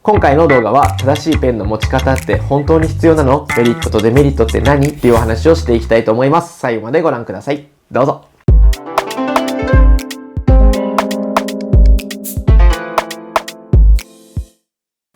今回の動画は正しいペンの持ち方って本当に必要なの？メリットとデメリットって何？っていうお話をしていきたいと思います。最後までご覧ください。どうぞ。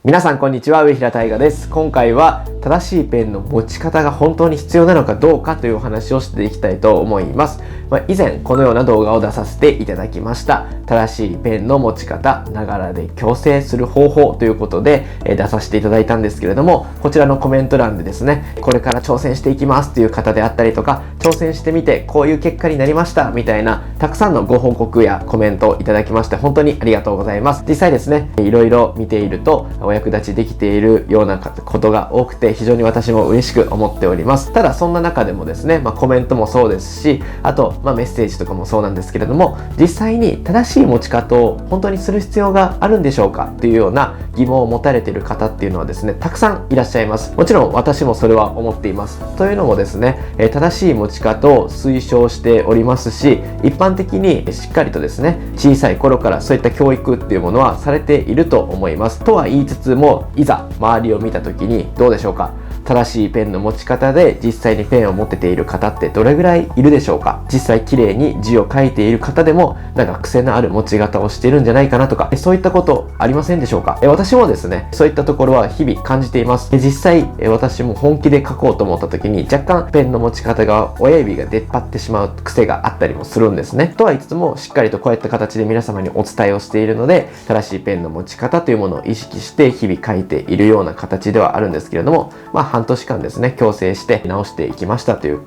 皆さんこんにちは、上平大我です。今回は正しいペンの持ち方が本当に必要なのかどうかというお話をしていきたいと思います。以前このような動画を出させていただきました。正しいペンの持ち方、ながらで矯正する方法ということで出させていただいたんですけれども、こちらのコメント欄でですね、これから挑戦していきますという方であったりとか、挑戦してみてこういう結果になりましたみたいなたくさんのご報告やコメントをいただきまして本当にありがとうございます。実際ですね、いろいろ見ているとお役立ちできているようなことが多くて非常に私も嬉しく思っております。ただそんな中でもですね、コメントもそうですし、あとメッセージとかもそうなんですけれども、実際に正しい持ち方を本当にする必要があるんでしょうかっていうような疑問を持たれている方っていうのはですね、たくさんいらっしゃいます。もちろん私もそれは思っています。というのもですね、正しい持ち方を推奨しておりますし、一般的にしっかりとですね、小さい頃からそういった教育っていうものはされていると思います。とは言いつつも、いざ周りを見た時にどうでしょうか。正しいペンの持ち方で実際にペンを持てている方ってどれぐらいいるでしょうか。実際綺麗に字を書いている方でも癖のある持ち方をしているんじゃないかなとか、そういったことありませんでしょうか。私もですね、そういったところは日々感じています。実際私も本気で書こうと思った時に若干ペンの持ち方が親指が出っ張ってしまう癖があったりもするんですね。とは言いつつもしっかりとこういった形で皆様にお伝えをしているので、正しいペンの持ち方というものを意識して日々書いているような形ではあるんですけれども、半年間ですね、矯正して直していきましたという、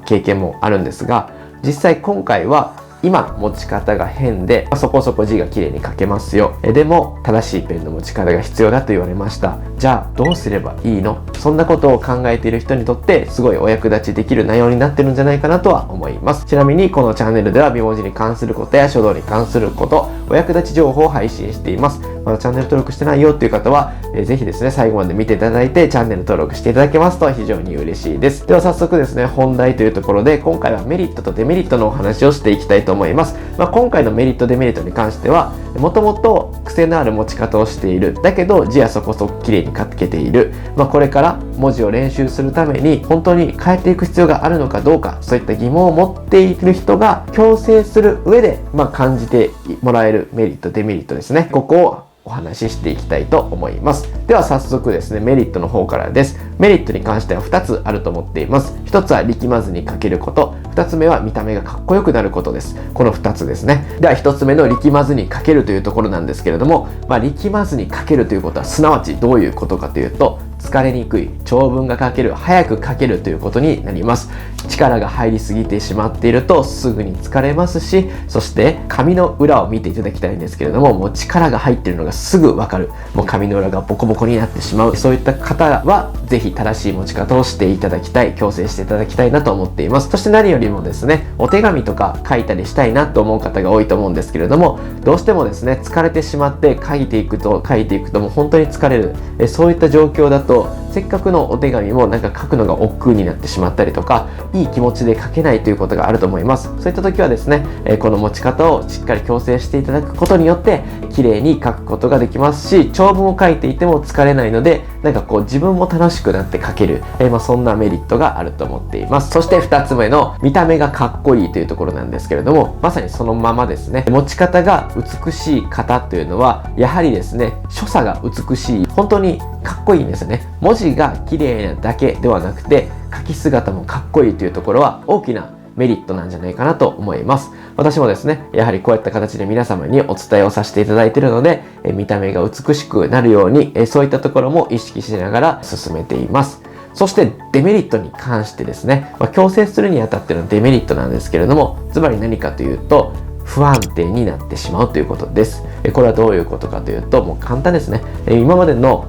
経験もあるんですが、実際今回は今持ち方が変で、そこそこ字が綺麗に書けますよ。でも正しいペンの持ち方が必要だと言われました。じゃあどうすればいいの？そんなことを考えている人にとってすごいお役立ちできる内容になってるんじゃないかなとは思います。ちなみにこのチャンネルでは美文字に関することや書道に関すること、お役立ち情報を配信しています。まだチャンネル登録してないよっていう方は、ぜひですね、最後まで見ていただいてチャンネル登録していただけますと非常に嬉しいです。では早速ですね、本題というところで今回はメリットとデメリットのお話をしていきたいと思います。今回のメリットデメリットに関しては、もともと癖のある持ち方をしている、だけど字はそこそこ綺麗に書けている、これから文字を練習するために本当に変えていく必要があるのかどうか、そういった疑問を持っている人が矯正する上で、感じてもらえるメリットデメリットですね、ここをお話ししていきたいと思います。では早速ですね、メリットの方からです。メリットに関しては2つあると思っています。1つは力まずに書けること、2つ目は見た目がかっこよくなることです。この2つですね。では1つ目の力まずに書けるというところなんですけれども、力まずに書けるということはすなわちどういうことかというと、疲れにくい、長文が書ける、早く書けるということになります。力が入りすぎてしまっているとすぐに疲れますし、そして紙の裏を見ていただきたいんですけれども、もう力が入っているのがすぐわかる、もう紙の裏がボコボコになってしまう、そういった方はぜひ正しい持ち方をしていただきたい、矯正していただきたいなと思っています。そして何よりもですね、お手紙とか書いたりしたいなと思う方が多いと思うんですけれども、どうしてもですね、疲れてしまって書いていくともう本当に疲れる、そういった状況だとせっかくのお手紙も書くのが億劫になってしまったりとか、いい気持ちで書けないということがあると思います。そういった時はですね、この持ち方をしっかり矯正していただくことによって綺麗に書くことができますし、長文を書いていても疲れないので、自分も楽しくなって書ける、そんなメリットがあると思っています。そして2つ目の見た目がかっこいいというところなんですけれども、まさにそのままですね。持ち方が美しい方というのはやはりですね、所作が美しい、本当にかっこいいんですよね。文字が綺麗なだけではなくて書き姿もかっこいいというところは大きなメリットなんじゃないかなと思います。私もですね、やはりこういった形で皆様にお伝えをさせていただいているので、見た目が美しくなるように、そういったところも意識しながら進めています。そしてデメリットに関してですね、矯正するにあたってのデメリットなんですけれども、つまり何かというと、不安定になってしまうということです。これはどういうことかというと、もう簡単ですね。今までの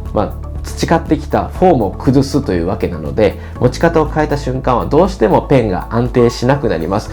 培ってきたフォームを崩すというわけなので、持ち方を変えた瞬間はどうしてもペンが安定しなくなります。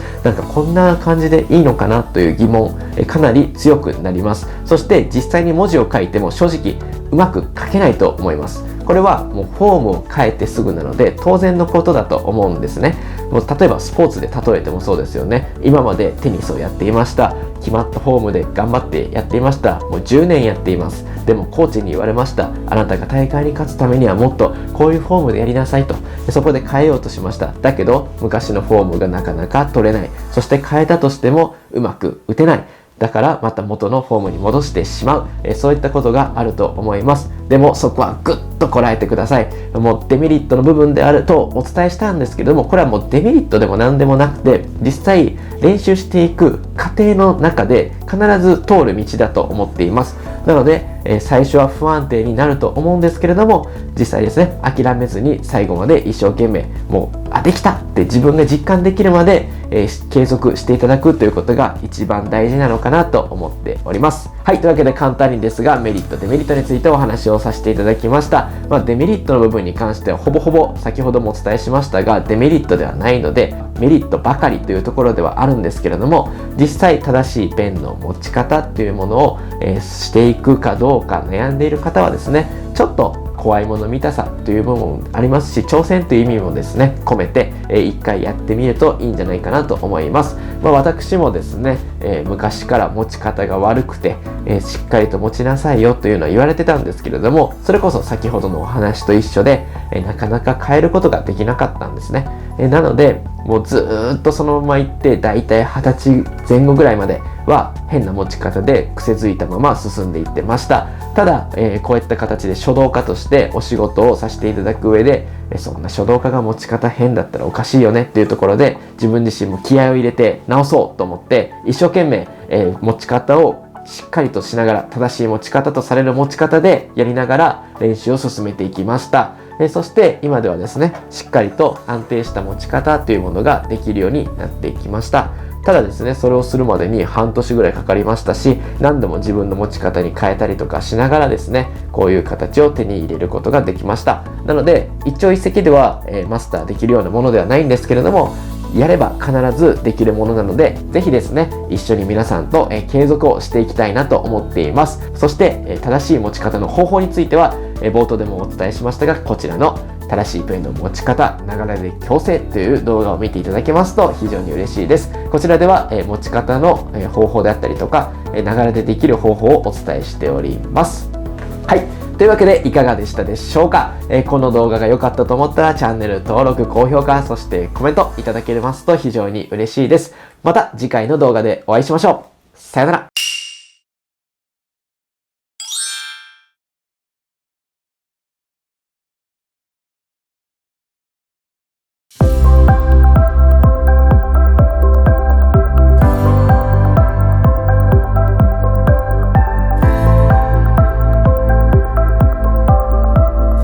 こんな感じでいいのかなという疑問、かなり強くなります。そして実際に文字を書いても正直うまく書けないと思います。これはもうフォームを変えてすぐなので当然のことだと思うんですね。もう例えばスポーツで例えてもそうですよね。今までテニスをやっていました。決まったフォームで頑張ってやっていました。もう10年やっています。でもコーチに言われました。あなたが大会に勝つためにはもっとこういうフォームでやりなさいと。そこで変えようとしました。だけど昔のフォームがなかなか取れない。そして変えたとしてもうまく打てない。だからまた元のフォームに戻してしまう、そういったことがあると思います。でもそこはぐっとこらえてください。もうデメリットの部分であるとお伝えしたんですけれども、これはもうデメリットでも何でもなくて、実際練習していく過程の中で必ず通る道だと思っています。なので、最初は不安定になると思うんですけれども、実際ですね、諦めずに最後まで一生懸命もうできたって自分が実感できるまで、継続していただくということが一番大事なのかなと思っております。はい、というわけで簡単にですがメリットデメリットについてお話をさせていただきました。デメリットの部分に関してはほぼほぼ先ほどもお伝えしましたがデメリットではないのでメリットばかりというところではあるんですけれども、実際正しいペンの持ち方っていうものを、していくかどうか悩んでいる方はですね、ちょっと怖いもの見たさという部分もありますし、挑戦という意味もですね込めて、一回やってみるといいんじゃないかなと思います。私もですね、昔から持ち方が悪くて、しっかりと持ちなさいよというのは言われてたんですけれども、それこそ先ほどのお話と一緒で、なかなか変えることができなかったんですね。なのでもうずーっとそのまま行ってだいたい20歳前後ぐらいまでは変な持ち方で癖づいたまま進んでいってました。ただ、こういった形で書道家としてお仕事をさせていただく上で、そんな書道家が持ち方変だったらおかしいよねっていうところで自分自身も気合を入れて直そうと思って一生懸命、持ち方をしっかりとしながら正しい持ち方とされる持ち方でやりながら練習を進めていきました。そして今ではですねしっかりと安定した持ち方というものができるようになっていきました。ただですねそれをするまでに半年ぐらいかかりましたし、何度も自分の持ち方に変えたりとかしながらですねこういう形を手に入れることができました。なので一朝一夕では、マスターできるようなものではないんですけれども、やれば必ずできるものなので、ぜひですね一緒に皆さんと、継続をしていきたいなと思っています。そして、正しい持ち方の方法については、冒頭でもお伝えしましたが、こちらの正しいペンの持ち方流れで矯正という動画を見ていただけますと非常に嬉しいです。こちらでは、持ち方の、方法であったりとか、流れでできる方法をお伝えしております。はい、というわけでいかがでしたでしょうか。この動画が良かったと思ったらチャンネル登録、高評価、そしてコメントいただけますと非常に嬉しいです。また次回の動画でお会いしましょう。さよなら。